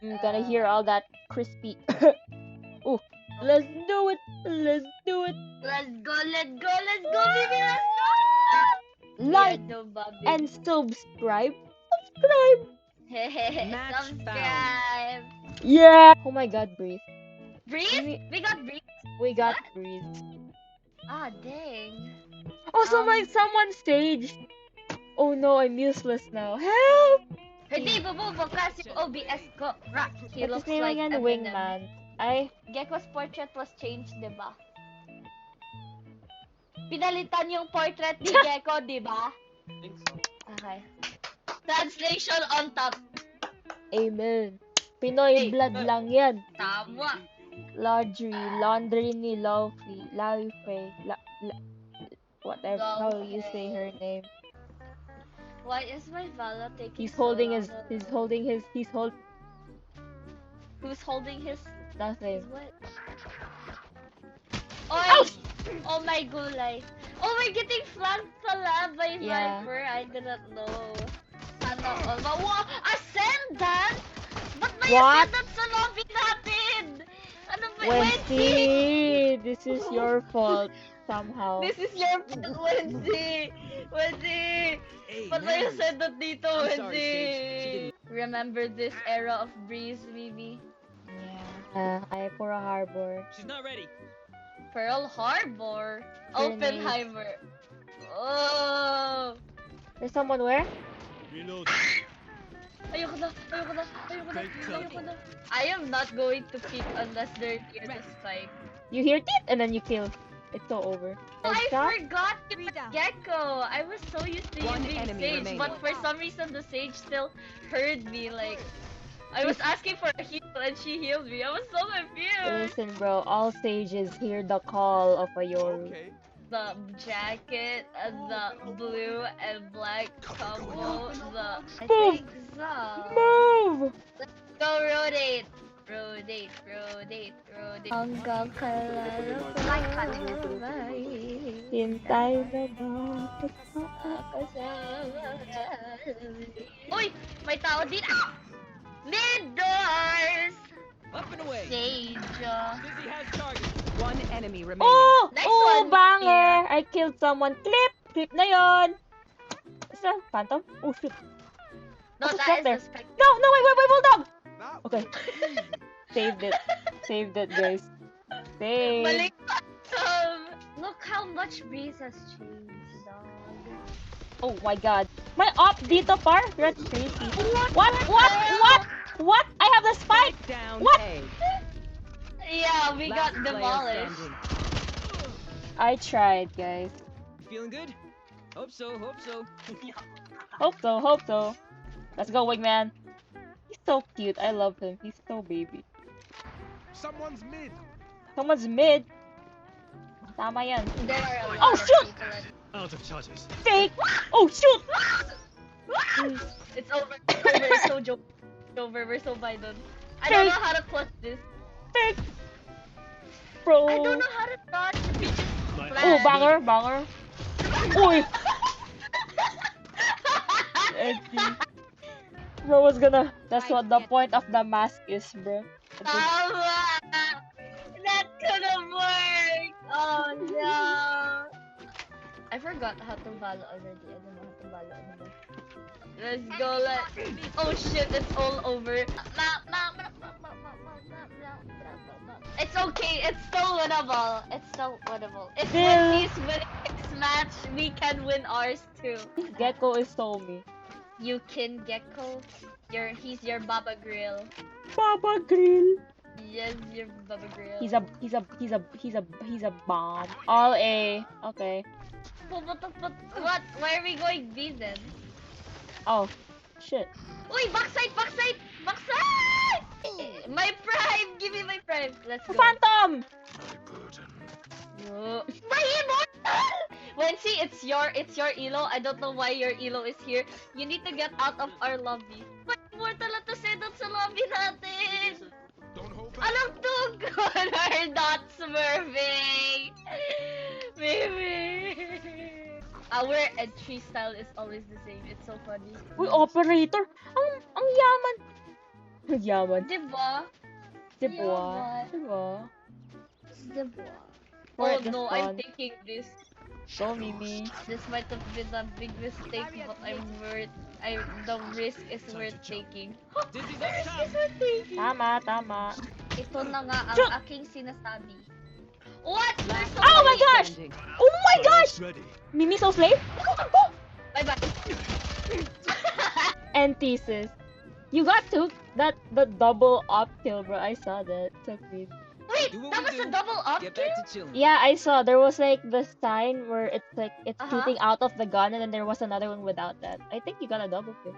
I'm gonna hear all that crispy. Ooh, let's do it. Let's do it. Let's go, baby, let's go! Like Yeah, no, Bobby. and subscribe. Subscribe. Match Subscribe. Yeah. Oh my God, breathe. Breeze? We got Breeze? We got What? breathe. Ah, dang. Oh, someone staged. Oh no, I'm useless now. Help! Hindi, bububo kasi yung OBS ko. Rock. He What's looks his name like again? Eminem. Wingman. Ay, Gecko's portrait was changed, diba? Pinalitan yung portrait ni Gecko, diba? Okay. Translation on top. amen. Pinoy Hey, blood lang yan. Tama. Laundry ni Laufey, whatever how you say her name. Why is my Vala taking He's so holding long? Who's holding his nothing. what? Oy! Ouch! Oh my gulay. Oh, we're getting flanked pala by Yeah. Viper. I didn't know. Sana all. Wow! Ascendant? Ba't may What? ascendant sa lobby natin? Ano ba? Wendy, this is your fault somehow. This is your Wendy! Wendy! Hey, Ba't may man. ascendant dito, I'm sorry, Wendy? Sage. She didn't- Remember this era of Breeze, Vivi? Yeah, I for a harbor. She's not ready. Pearl Harbor? Grenade. Oppenheimer. Oh! There's someone where? Reload. Ayoko na! Ayoko na! Ayoko na! Great copy. Ayoko na! I am not going to peek unless they're near the spike. You hear it and then you kill. It's so over. I Headshot? forgot to Gecko! I was so used to One using enemy Sage, remaining. but for some reason the Sage still heard me. Like, I was asking for a heal and she healed me. I was so confused. Listen, bro, all sages hear the call of a Yoru. The jacket and the blue and black combo. I Move! think so. Move! Go rotate. Rotate. Hanggang kalaro ko Hintay na ba? Uy! May tao din! Ah! Mid-doors! Up and away. Sage. Busy has target. One enemy remaining. Oh! Nice Oh, one, banger! I killed someone. Clip! Clip na yon! Is that Phantom? Oh, shoot. No, What's that is there? a spec. No, wait, bulldog! Okay. Saved it, guys. Saved. Balik. Look how much Breeze has changed, dog. Oh my god. My op dito par? That's crazy. What? What? I have the spike! Spike down What? A. Yeah, we Last got player demolished. standing. I tried, guys. Feeling good? Hope so. Hope so. Let's go, Wingman. He's so cute. I love him. He's so baby. Someone's mid. Someone's mid. Tama yan. There are a lot Oh, of shoot! people in- Out of charges. Fake! Oh, shoot! It's over. It's so joke. It's over. We're so Biden. I don't know how to clutch this. Fake! Bro. I don't know how to dodge. My Oh, banger. Uy! Bro was gonna... That's what the point of the mask is, bro. Tama! That could have worked! Oh no! I forgot how to Valo already. I don't know how to Valo anymore. Let's go, Oh shit, it's all over. It's okay, it's still winnable. If Yeah. Wendy's winning this match, we can win ours too. Gecko is so me. You can Gecko. He's your Baba Grill. Baba Grill. Yes, your Baba Grill. He's a bomb. All A. Okay. What? Why are we going B then? Oh, shit. Uy, backside! My prime! Give me my prime! Let's go. Phantom! My immortal! Wensi, it's your elo. I don't know why your elo is here. You need to get out of our lobby. My immortal at the center sa lobby natin! Don't hold back. Anong tugon? We're not smurfing! Baby! Our entry style is always the same. It's so funny. Uy, operator! Ang yaman! Yaman. Diba? Diba? Yaman. Diba? Diba? For Oh the no, I'm fun. taking this. Go, Mimi. This might have been a big mistake, but the risk is worth taking. Dizzy's The up risk top. is worth taking. Tama, tama. Ito na nga ang Shoot! aking sinasabi. What? There's Last so Oh my player gosh! standing. Oh my gosh! Ready. Mimi so slave? Bye bye. And thesis. You got the double up kill, bro. I saw that. So good. Wait, Do what that we was a do. double up Get kill? back to chilling. Yeah, I saw. There was like the sign where it's like it's Uh-huh. shooting out of the gun, and then there was another one without that. I think you got a double kill.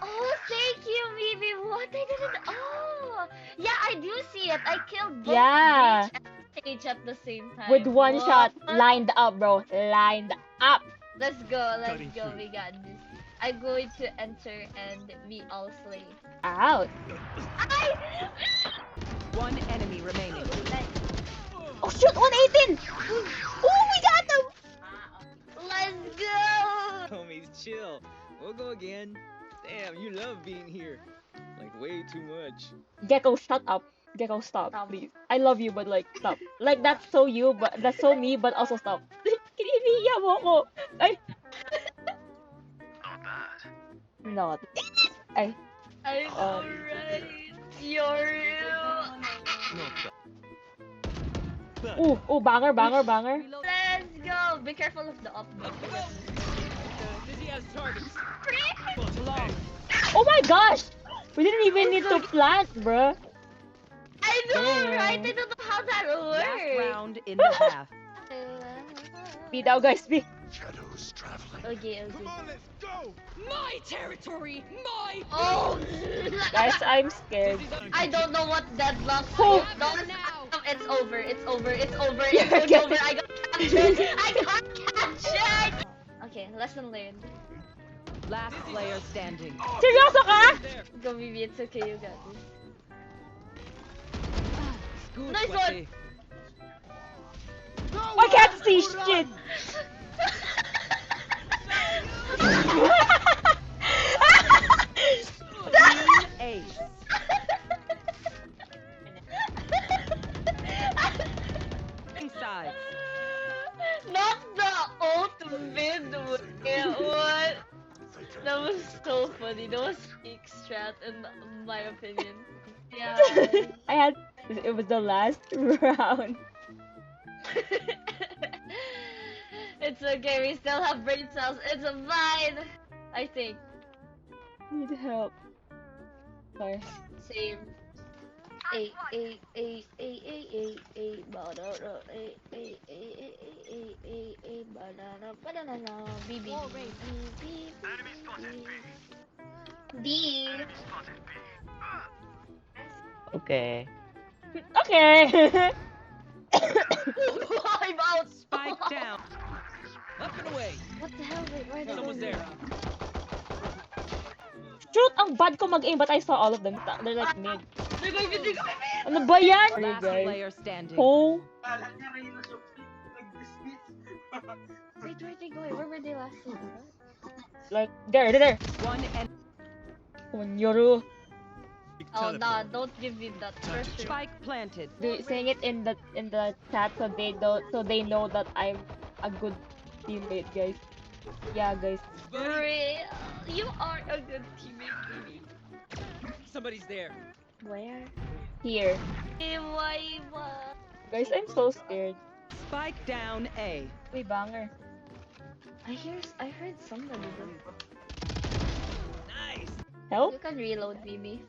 Oh, thank you, Mimi. What? I didn't. Oh, yeah, I do see it. I killed both Yeah. Breach and Sage at the same time. With one What? shot, lined up, bro. Lined up. Let's go. Let's Cutting go. through. We got this. I'm going to enter and be all slay. Out. One enemy remaining. Oh shoot, 118. Oh, we got them. Let's go. Homies, chill. We'll go again. Damn, you love being here. Like, way too much. Gecko, shut up. Gecko, stop, please. I love you, but like, stop. Like, that's so you, but that's so me, but also stop. Kininiya mo ko. Ay. Not. Ay. I know, right? You're you. Oh, banger, banger, banger. Let's go. Be careful of the up. Up we go. Dizzy has targets. Long. Oh my gosh! We didn't even need to plant, bruh. I know, Yeah. right? I don't know how that Last works. round in the half. Be now, guys, be. Shadows traveling. Okay, Come okay. on, let's go. My territory! My... Oh, Guys, I'm scared. Dizzy's up I don't know what deadlock Oh. is. Don't. It's over. It's over. It's over. You're It's okay. over. I got captured. I got captured. Okay, lesson learned. Last player standing. Seryoso ka? There. Go, Vivi. It's okay. You got this. Good, Nice Kwate. I can't see shit. Team Ace. Sides. Not the ultimate way. What? That was so funny. That was peak strat in my opinion. Yeah. I had. It was the last round. It's okay. We still have brain cells. It's fine. I think. Need help. Sorry. Same. Banana, BB. B. Okay. Okay. I'm out. Spike down. Up and away. What the hell? Wait, where are they Someone's going? there. Shoot, ang bad ko mag-aim, but I saw all of them. They're like mid. They're going mid. Ano ba yan? Last Guys. player standing. Oh. Wait, where are they going? Where were they last time? Like, there. One and Onyoru. Oh nah, don't give me that pressure. spike planted. Saying it in the chat so they know that I'm a good teammate, guys. Yeah, guys. Real, you are a good teammate, baby. Somebody's there. Where? Here. Iwa. Guys, I'm so scared. Spike down A. Uy, banger. I heard somebody though. Nice. Help? You can reload, Mimi.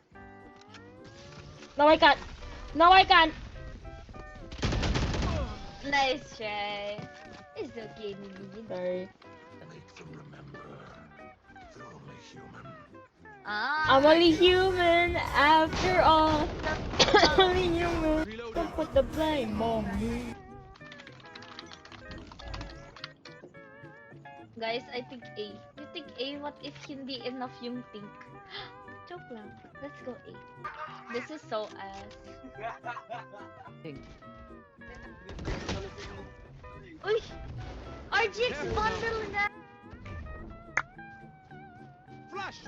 No, I can't. No, I can't. Nice try. It's okay, Mimi. Sorry. Make them remember. They're only human. Ah. I'm only human after all. Only human. Reloading. Don't put the blame on me. Guys, I think A. You think A? What if hindi enough yung think? Joke lang. Let's go A. This is so ass. Uy! RGX bundle na! Flash.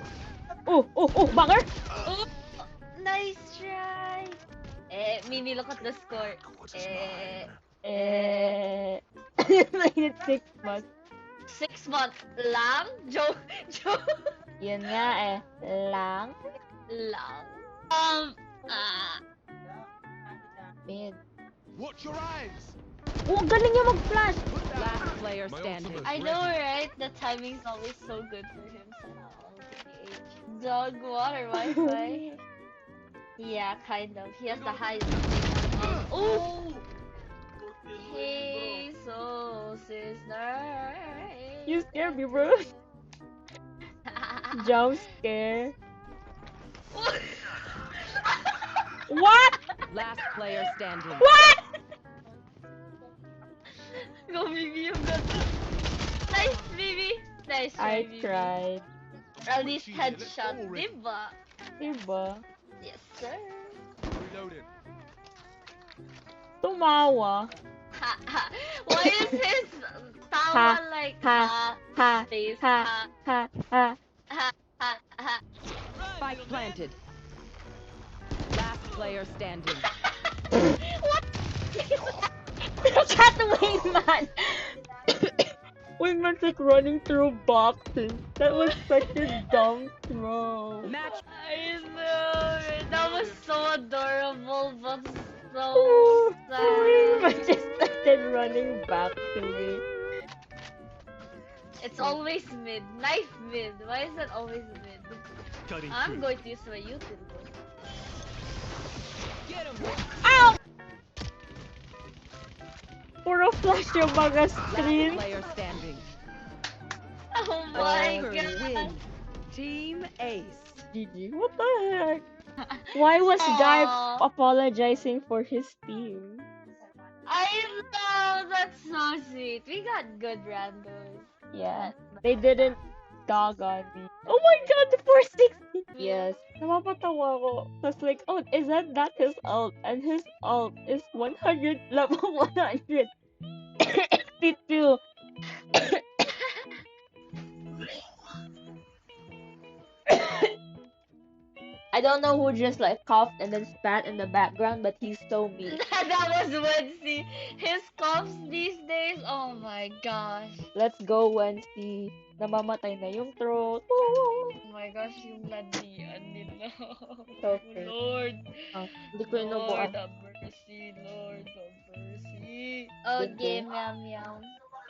Oh, banger. Mimi, look at the score. What's his Eh, Eh. Played it 6 months. 6 months lang? Joe, Yun nga eh. Lang. lang. Ah. Mid. Watch your eyes. Oh, galing niya mag-flash! Last player My standing. ultimate's I know, ready. right? The timing's always so good for him. Dog water Wi-Fi. Yeah, kind of. He has the highest. Oh! Jesus is nice. You scared me, bro. Jump scare. What? Last player standing. What? Go, Bibi, you've got this. Nice, Bibi. Nice try, I Bibi. tried. At least headshot, diba? Diba? Yes, sir. Reloading. Tumawa. Why is his tawa Ha, like ha, ha, face? ha, ha, ha. Ha. Spike planted. Last player standing. Look at the Wingman! Wingman's like running through boxes. That was such a dumb throw. Match. I know. That was so adorable, but so Wingman sad. just started running back to me. It's always mid. Knife mid. Why is it always mid? Cutting I'm through. going to use my YouTube. Get him. Ow! Puro flash yung mga Last screen. player standing. Oh my Attackers god. win. Team Ace. GG. What the heck? Why was Guy Aw. apologizing for his team? I know. That's so sweet. We got good randos. Yeah. They didn't dog on me. Oh my god, the 460! Yes. Napapatawa ko. Cause like, oh, is that his ult? And his ult is 100, level 182. I don't know who just like coughed and then spat in the background, but he's so mean. That was Wednesday. His coughs these days. Oh my gosh. Let's go, Wensi. Namamatay na yung throat. Oh my gosh, yung landian nila. Okay. Lord. Hindi ko inubo. Lord have mercy. Lord have mercy. Okay, Sige. meow meow.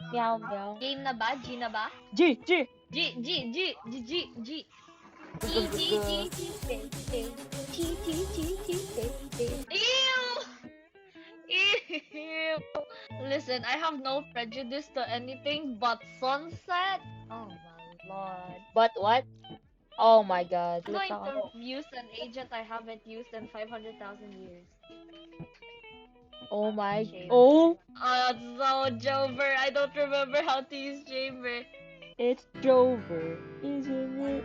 Meow, meow. Game na ba? G na ba? G, G! G, G, G, G, G, G. G, G, G, G, Ew! Ew! Listen, I have no prejudice to anything but sunset. Oh my lord. But what? Oh my god. I'm Look going ako. to use an agent I haven't used in 500,000 years. Oh my. Shame. Oh, It's so Jover. I don't remember how to use Chamber. it's Jover. Isn't it?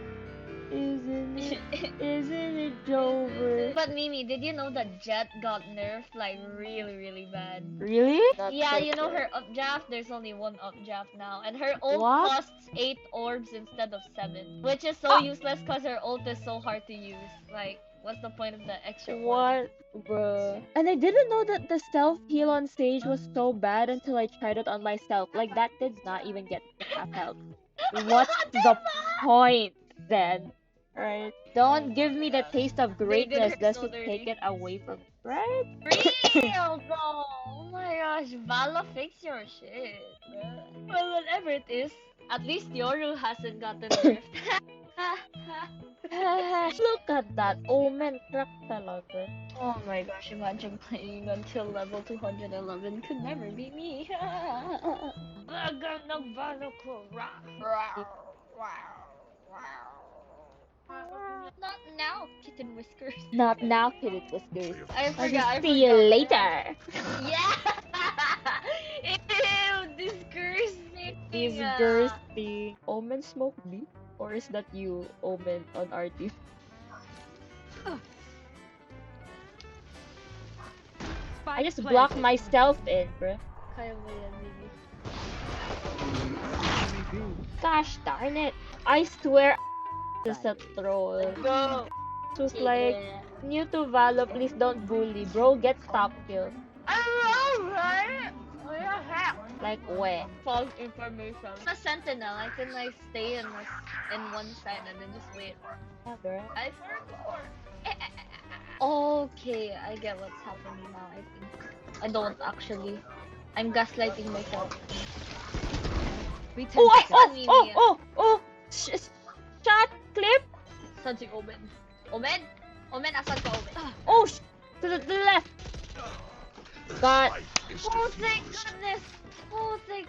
Isn't it? Isn't it Jover? But Mimi, did you know that Jet got nerfed like really, really bad? Really? Yeah, you know her updraft, there's only one updraft now. And her ult What? costs 8 orbs instead of 7. Which is so useless because her ult is so hard to use. Like, what's the point of the extra one? What? Bruh. And I didn't know that the self heal on stage was so bad until I tried it on myself. Like, that did not even get me half health. What's the point then? Right? Don't give me the taste of greatness her just so to take dirty. it away from me. Right? Real though! Oh my gosh, Vala, fix your shit. Bruh. Well, whatever it is, at least Yoru hasn't gotten nerfed. Look at that. Omen crack talaga. Oh my gosh, imagine playing until level 211 could never be me. Not now, kitten whiskers. Not now, Kid Whiskers. I I'll forgot. just I see you forgot. later. Yeah! Ew, disgusting. Disgusting. Omen smoke B? Or is that you, Omen, on our team? I just blocked myself in, bruh. Kaya mo yan, baby. Gosh darn it. I swear is a troll. Go! who's like new to Valo, please don't bully. Bro, get top kills. I know, right? What the heck? Like, where? False information. A sentinel, I can like stay in one side and then just wait. Yeah, girl. I forgot. Okay, I get what's happening now. I think I don't actually. I'm gaslighting myself. Be 10 Oh, seconds. oh! Shot clip. Saan si Omen? Omen? Omen, asan ka, Omen? Oh, to the left. Got. Oh, thank goodness! Oh, thank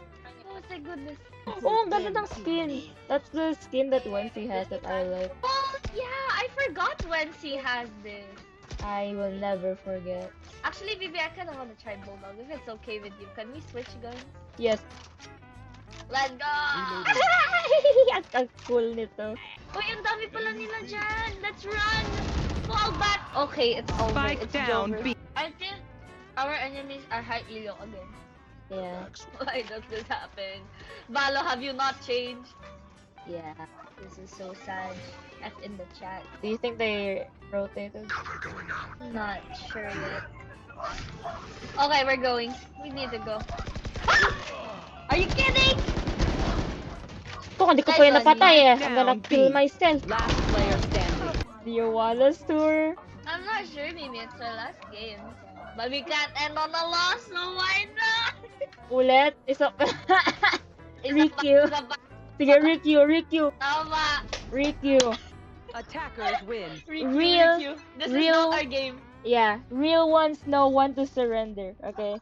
goodness. Oh, ang ganda ng skin. That's the skin that Wensi has that I like. Oh, yeah, I forgot Wensi has this. I will never forget. Actually, Bibi, I kind of want to try Bulldog. If it's okay with you, can we switch guns? Yes. Let's go! Ang cool nito. Uy, ang dami pala nila dyan! Let's run! Fall back! Okay, it's over. Spike It's down, over. B. I think our enemies are high elo again. Yeah. Why does this happen? Valo, have you not changed? Yeah. This is so sad. F in the chat. Do you think they rotated? Cover going out. Not sure yet. Okay, we're going. We need to go. Are you kidding? Ito, hindi ko pa yun napatay eh. I'm gonna Down, kill B. myself. Last player standing. Do you want us to? I'm not sure, maybe it's our last game. But we can't end on a loss, so why not? Ulit? Isa Isa Rikyu. pa, isa pa. Sige, Rikyu. Tama. Rikyu. Attackers win. Rikyu. This is real- not our game. Yeah, real ones know when to surrender, okay?